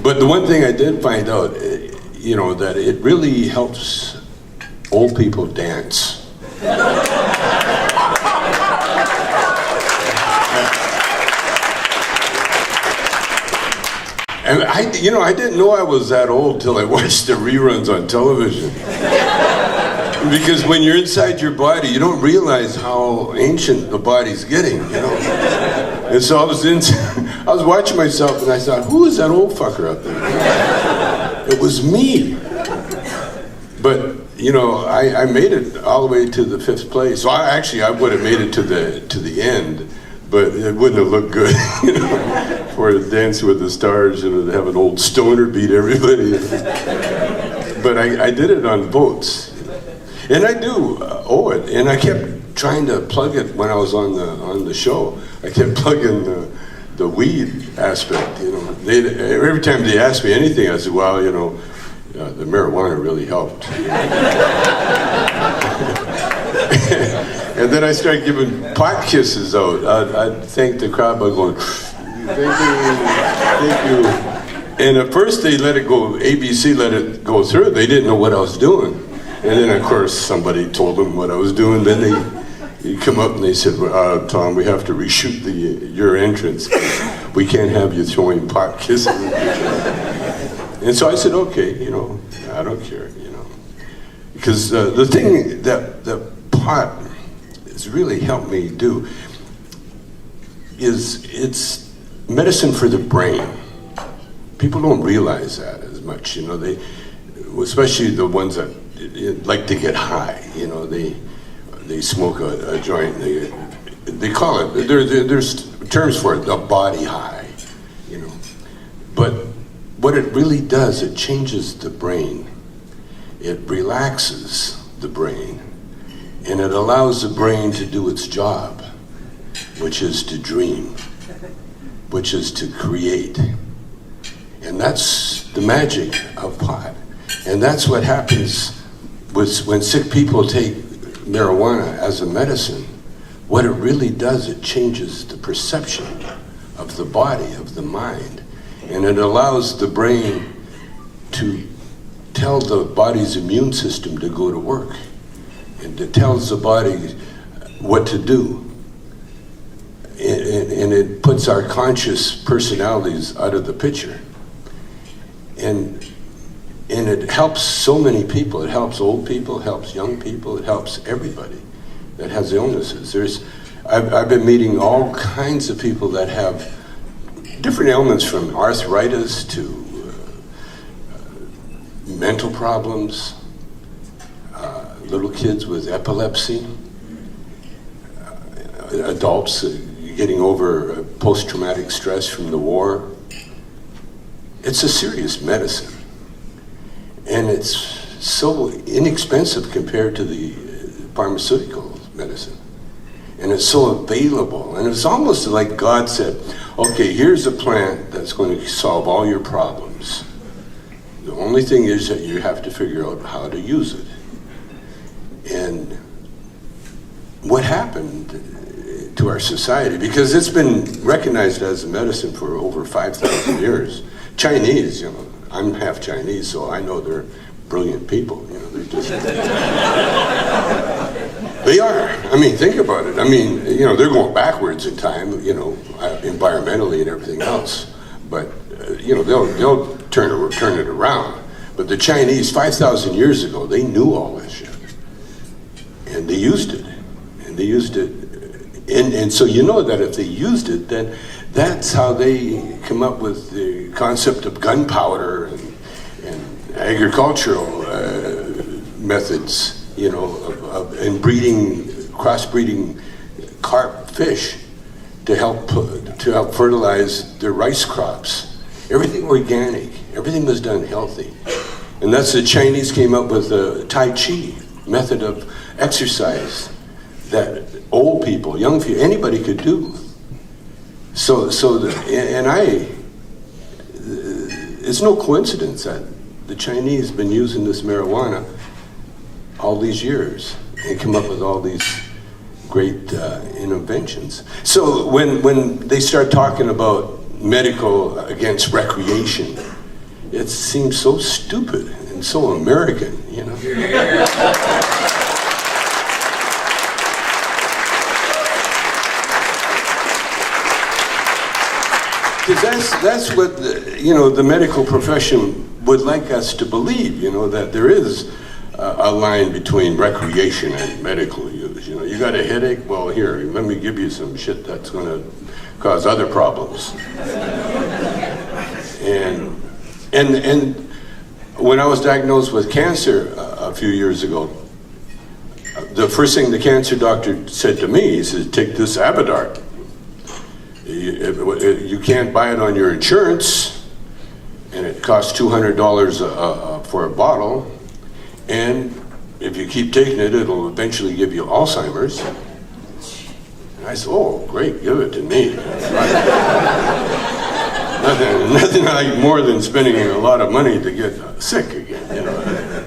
But the one thing I did find out, you know, that it really helps old people dance. And I didn't know I was that old till I watched the reruns on television. Because when you're inside your body, you don't realize how ancient the body's getting, you know. And so I was watching myself and I thought, who is that old fucker up there? It was me. But, you know, I made it all the way to the 5th place. So I would have made it to the end, but it wouldn't have looked good, you know, for Dancing with the Stars, you know, to have an old stoner beat everybody. But I did it on votes. And I do owe it, and I kept trying to plug it when I was on the show. I kept plugging the weed aspect, you know. Every time they asked me anything, I said, well, you know, the marijuana really helped. And then I started giving pot kisses out. I'd thank the crowd by going, thank you. And at first they let it go, ABC let it go through. They didn't know what I was doing. And then, of course, somebody told them what I was doing. Then they come up and they said, well, Tom, we have to reshoot your entrance. We can't have you throwing pot kisses. And so I said, okay, you know, I don't care, you know. Because the thing that the pot has really helped me do is it's medicine for the brain. People don't realize that as much, you know. Especially the ones that like to get high, you know, they smoke a joint. They call it. There's terms for it, a body high, you know. But what it really does, it changes the brain. It relaxes the brain, and it allows the brain to do its job, which is to dream, which is to create, and that's the magic of pot. And that's what happens when sick people take marijuana as a medicine. What it really does, it changes the perception of the body, of the mind. And it allows the brain to tell the body's immune system to go to work. And it tells the body what to do. And it puts our conscious personalities out of the picture. And it helps so many people. It helps old people, it helps young people, it helps everybody that has illnesses. I've been meeting all kinds of people that have different ailments, from arthritis to mental problems, little kids with epilepsy, adults getting over post-traumatic stress from the war. It's a serious medicine. And it's so inexpensive compared to the pharmaceutical medicine. And it's so available. And it's almost like God said, okay, here's a plant that's going to solve all your problems. The only thing is that you have to figure out how to use it. And what happened to our society, because it's been recognized as a medicine for over 5,000 years. Chinese, you know, I'm half Chinese, so I know they're brilliant people. You know, they're just they are. I mean, think about it. I mean, you know, they're going backwards in time, you know, environmentally and everything else. But you know, they'll turn it around. But the Chinese, 5,000 years ago, they knew all this shit, and they used it, and so you know that if they used it, then that's how they come up with the concept of gunpowder and agricultural methods, you know, and crossbreeding carp fish to help fertilize their rice crops. Everything organic, everything was done healthy. And that's the Chinese came up with the Tai Chi method of exercise that old people, young people, anybody could do. It's no coincidence that the Chinese have been using this marijuana all these years and come up with all these great inventions. So when they start talking about medical against recreation, it seems so stupid and so American, you know. Because that's what the medical profession would like us to believe, that there is a line between recreation and medical use. You got a headache? Well, here, let me give you some shit that's going to cause other problems. And when I was diagnosed with cancer a few years ago, the first thing the cancer doctor said to me, he said, take this Abadart. You can't buy it on your insurance, and it costs $200 for a bottle, and if you keep taking it, it'll eventually give you Alzheimer's. And I said, oh, great, give it to me. Nothing like more than spending a lot of money to get sick again,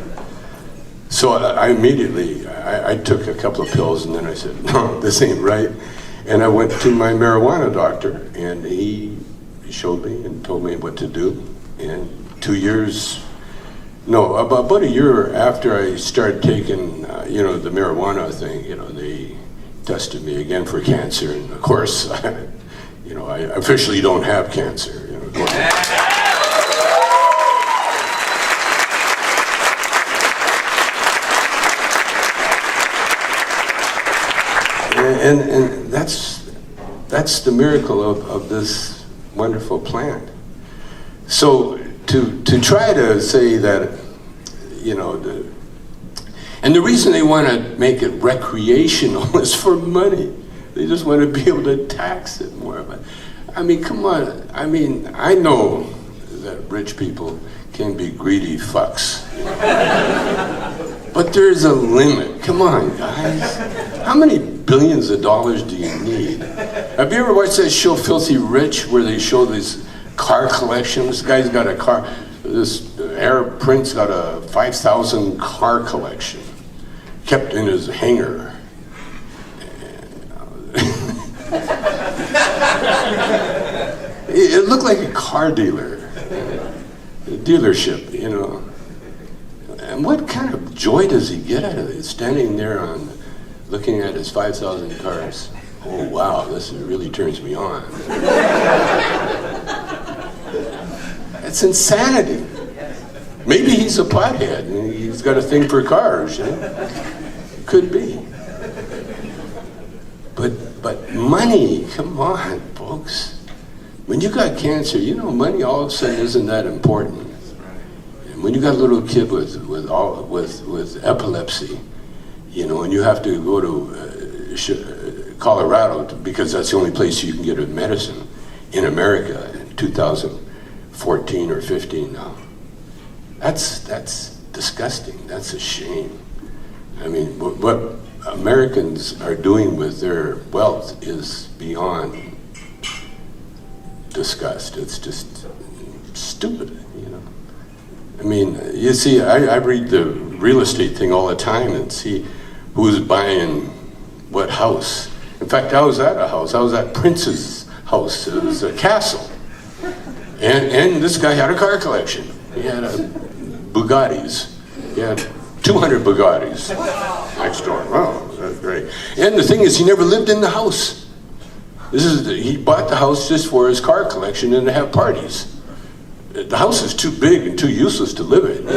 So I immediately took a couple of pills, and then I said, no, this ain't right. And I went to my marijuana doctor, and he showed me and told me what to do. And about a year after I started taking, the marijuana thing, they tested me again for cancer. And of course, I officially don't have cancer. And that's the miracle of this wonderful plant. So to try to say that, and the reason they want to make it recreational is for money. They just want to be able to tax it more. But I mean, come on. I mean, I know that rich people can be greedy fucks. But there's a limit. Come on, guys. How many billions of dollars do you need? Have you ever watched that show Filthy Rich, where they show these car collections? This guy's got a car, this Arab prince got a 5,000 car collection, kept in his hangar. It looked like a car dealership, And what kind of joy does he get out of it? Standing there looking at his 5,000 cars. Oh wow, this really turns me on. It's insanity. Maybe he's a pothead and he's got a thing for cars. Could be. But money, come on, folks. When you got cancer, money all of a sudden isn't that important. And when you got a little kid with epilepsy, and you have to go to Colorado because that's the only place you can get a medicine in America in 2014 or 15 now. That's disgusting. That's a shame. I mean, what Americans are doing with their wealth is beyond disgust. It's just stupid, I mean, you see, I read the real estate thing all the time and see who's buying what house. In fact, I was at a house. I was at Prince's house. It was a castle. And this guy had a car collection. He had Bugattis. He had 200 Bugattis next door. Wow, that's great. And the thing is, he never lived in the house. He bought the house just for his car collection and to have parties. The house is too big and too useless to live in,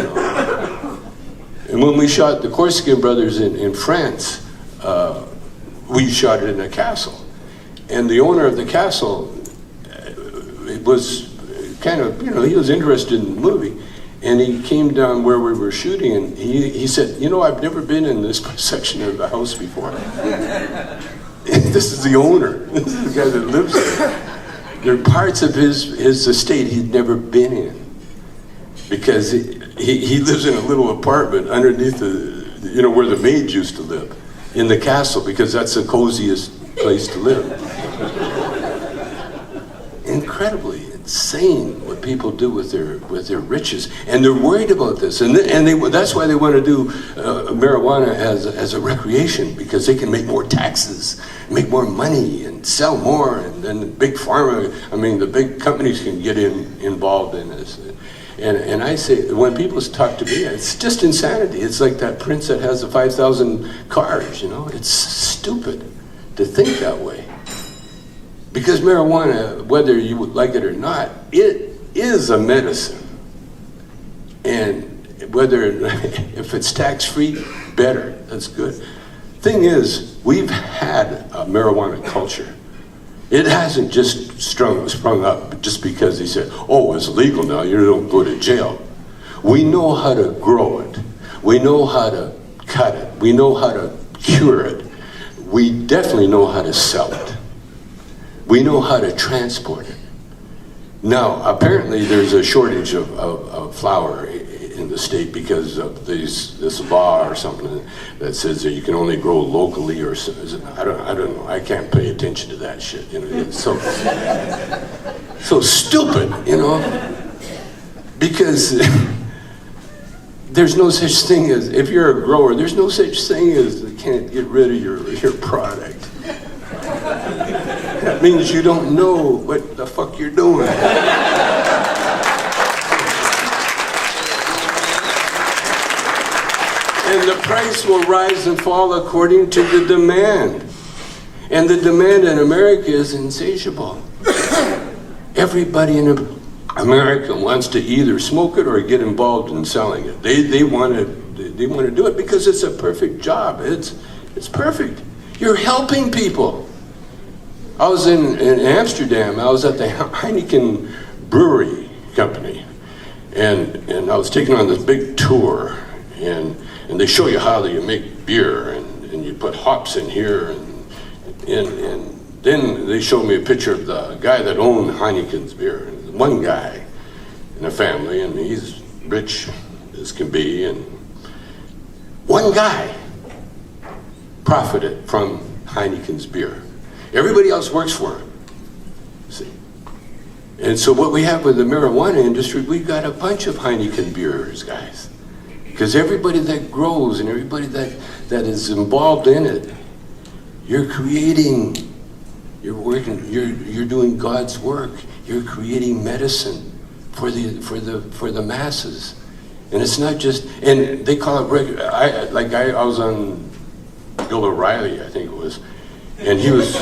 And when we shot the Corsican Brothers in France, we shot it in a castle. And the owner of the castle was kind of, he was interested in the movie. And he came down where we were shooting and he said, I've never been in this section of the house before. This is the owner. This is the guy that lives there. There are parts of his estate he'd never been in because he lives in a little apartment underneath where the maids used to live in the castle because that's the coziest place to live. Incredibly insane what people do with their riches, and they're worried about this, and that's why they want to do marijuana as a recreation because they can make more taxes, make more money, and sell more, and then big pharma. I mean, the big companies can get involved in this, And I say, when people talk to me, it's just insanity. It's like that prince that has the 5,000 cars, you know? It's stupid to think that way. Because marijuana, whether you would like it or not, it is a medicine. And whether, if it's tax-free, better, that's good. Thing is, we've had a marijuana culture. It hasn't just sprung up just because he said, oh, it's legal now, you don't go to jail. We know how to grow it. We know how to cut it. We know how to cure it. We definitely know how to sell it. We know how to transport it. Now, apparently there's a shortage of flour in the state because of this law or something that says that you can only grow locally, or I don't know. I can't pay attention to that shit. You know, it's so stupid. You know, because there's no such thing as, if you're a grower, there's no such thing as they can't get rid of your product. That means you don't know what the fuck you're doing. And the price will rise and fall according to the demand. And the demand in America is insatiable. Everybody in America wants to either smoke it or get involved in selling it. They want to do it because it's a perfect job. It's perfect. You're helping people. I was in Amsterdam. I was at the Heineken Brewery Company, and I was taken on this big tour, and they show you how you make beer, and you put hops in here, and then they showed me a picture of the guy that owned Heineken's beer. One guy in a family, and he's rich as can be, and one guy profited from Heineken's beer. Everybody else works for him. See? And so what we have with the marijuana industry, we've got a bunch of Heineken beers, guys. Because everybody that grows and everybody that is involved in it, you're creating, you're working, you're doing God's work. You're creating medicine for the masses. And it's not just, and they call it, I was on Bill O'Reilly, I think it was, and he was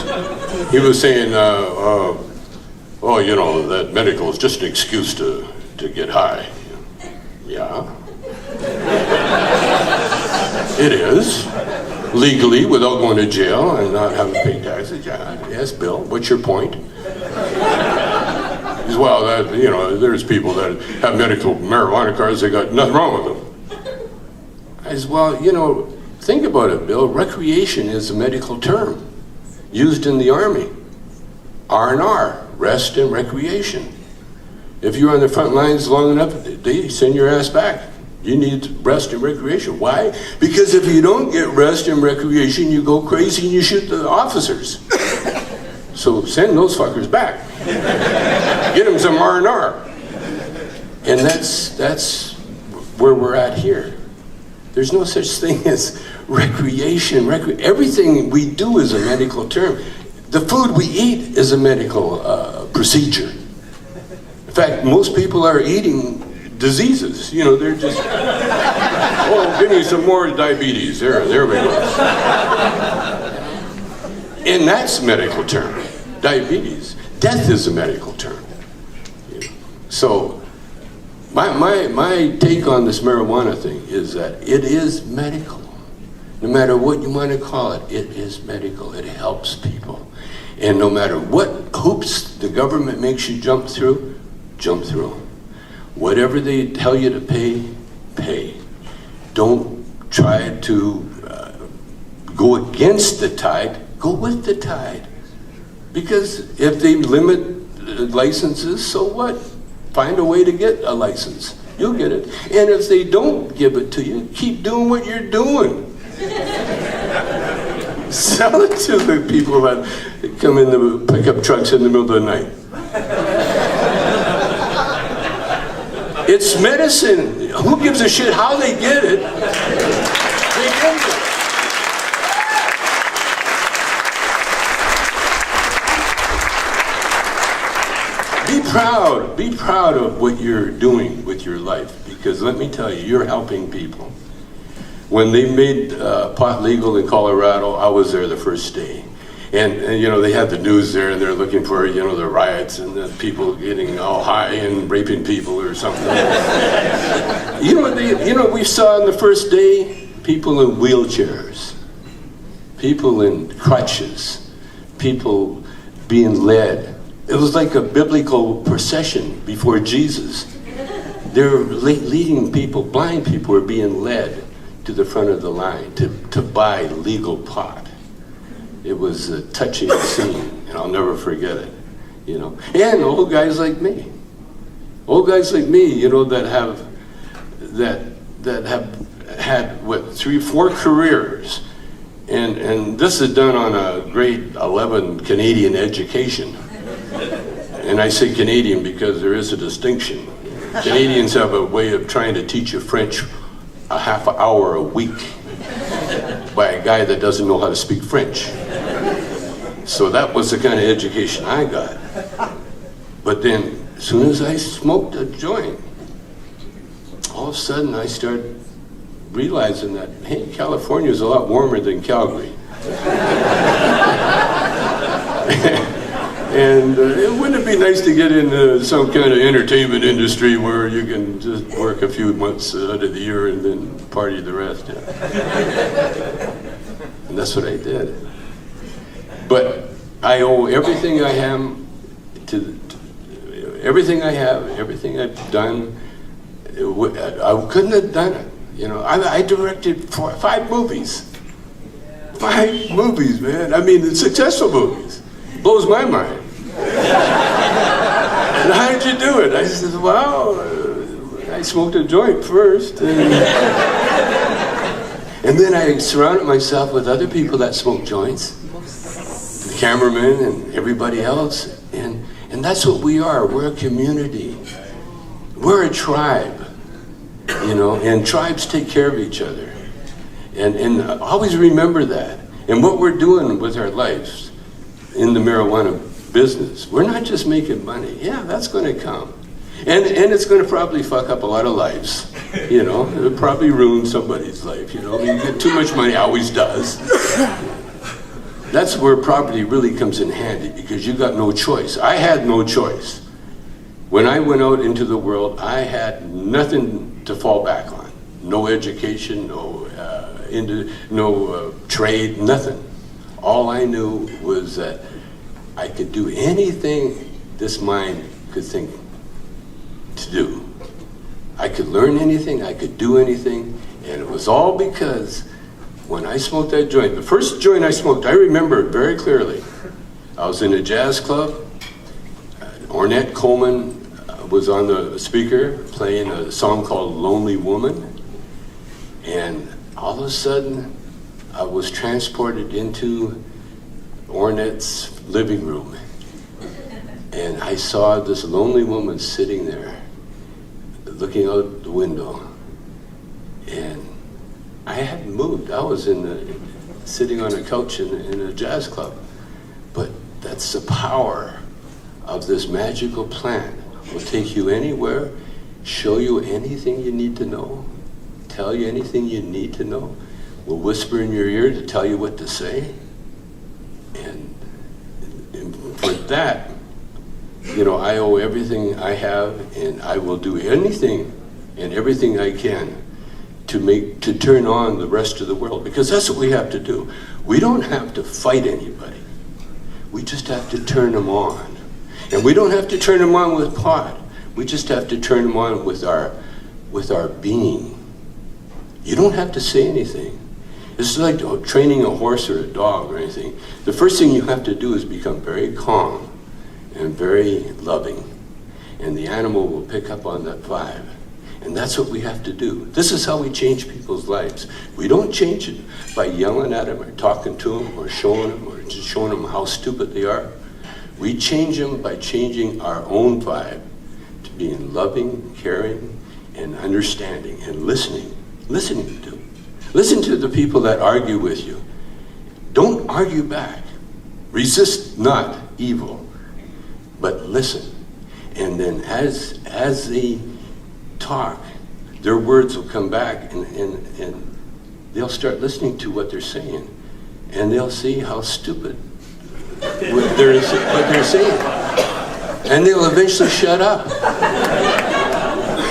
saying, oh, you know, that medical is just an excuse to get high. Yeah. It is. Legally, without going to jail and not having to pay taxes. Yeah. Yes, Bill, what's your point? He says, well, you know, there's people that have medical marijuana cards, they got nothing wrong with them. I said, well, you know, think about it, Bill. Recreation is a medical term used in the Army. R&R, rest and recreation. If you're on the front lines long enough, they send your ass back. You need rest and recreation. Why? Because if you don't get rest and recreation, you go crazy and you shoot the officers. So send those fuckers back. Get them some R&R. And that's where we're at here. There's no such thing as recreation. Everything we do is a medical term. The food we eat is a medical procedure. In fact, most people are eating diseases. You know, they're just, oh, give me some more diabetes. There we go. And that's a medical term. Diabetes. Death is a medical term. So my take on this marijuana thing is that it is medical. No matter what you want to call it, it is medical. It helps people. And no matter what hoops the government makes you jump through, jump through. Whatever they tell you to pay, pay. Don't try to go against the tide, go with the tide. Because if they limit licenses, so what? Find a way to get a license. You'll get it. And if they don't give it to you, keep doing what you're doing. Sell it to the people that come in the pickup trucks in the middle of the night. It's medicine. Who gives a shit how they get it? They get it. Be proud of what you're doing with your life, because let me tell you, you're helping people. When they made pot legal in Colorado, I was there the first day. And you know, they had the news there, and they're looking for, you know, the riots and the people getting all high and raping people or something. We saw on the first day people in wheelchairs, people in crutches, people being led. It was like a biblical procession before Jesus. They were leading people, blind people were being led to the front of the line to buy legal pot. It was a touching scene, and I'll never forget it, you know. And old guys like me, you know, that have had what, 3, 4 careers, and this is done on a grade 11 Canadian education. And I say Canadian because there is a distinction. Canadians have a way of trying to teach you French a half hour a week by a guy that doesn't know how to speak French. So that was the kind of education I got. But then, as soon as I smoked a joint, all of a sudden I started realizing that, hey, California is a lot warmer than Calgary. And wouldn't it be nice to get into some kind of entertainment industry where you can just work a few months out of the year and then party the rest? Yeah. And that's what I did. But I owe everything I have everything I've done. I couldn't have done it. You know, I directed 5 movies. 5 movies, man. I mean, successful movies. Blows my mind. And how did you do it? I said, well, I smoked a joint first. And then I surrounded myself with other people that smoke joints. The cameramen and everybody else. And that's what we are. We're a community. We're a tribe. You know, and tribes take care of each other. And always remember that. And what we're doing with our lives in the marijuana business, we're not just making money. Yeah, that's going to come. And it's going to probably fuck up a lot of lives. You know, it'll probably ruin somebody's life. You know, you get too much money, always does. That's where property really comes in handy, because you got no choice. I had no choice. When I went out into the world, I had nothing to fall back on. No education, no trade, nothing. All I knew was that I could do anything this mind could think to do. I could learn anything, I could do anything, and it was all because when I smoked that joint, the first joint I smoked, I remember it very clearly. I was in a jazz club. Ornette Coleman was on the speaker playing a song called Lonely Woman, and all of a sudden I was transported into Ornette's living room, and I saw this lonely woman sitting there looking out the window, and I hadn't moved. I was sitting on a couch in a jazz club. But that's the power of this magical plant. Will take you anywhere, show you anything you need to know, tell you anything you need to know, will whisper in your ear to tell you what to say. And for that, you know, I owe everything I have, and I will do anything and everything I can to turn on the rest of the world, because that's what we have to do. We don't have to fight anybody. We just have to turn them on. And we don't have to turn them on with pot. We just have to turn them on with our being. You don't have to say anything. It's like training a horse or a dog or anything. The first thing you have to do is become very calm and very loving. And the animal will pick up on that vibe. And that's what we have to do. This is how we change people's lives. We don't change it by yelling at them or talking to them or showing them or just showing them how stupid they are. We change them by changing our own vibe to being loving, caring, and understanding and listening. Listening to. Listen to the people that argue with you. Don't argue back. Resist not evil, but listen. And then as they talk, their words will come back, and they'll start listening to what they're saying, and they'll see how stupid what they're saying, and they'll eventually shut up,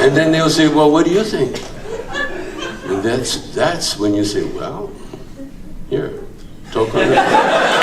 and then they'll say, well, what do you think? And that's when you say, well, here, talk on it.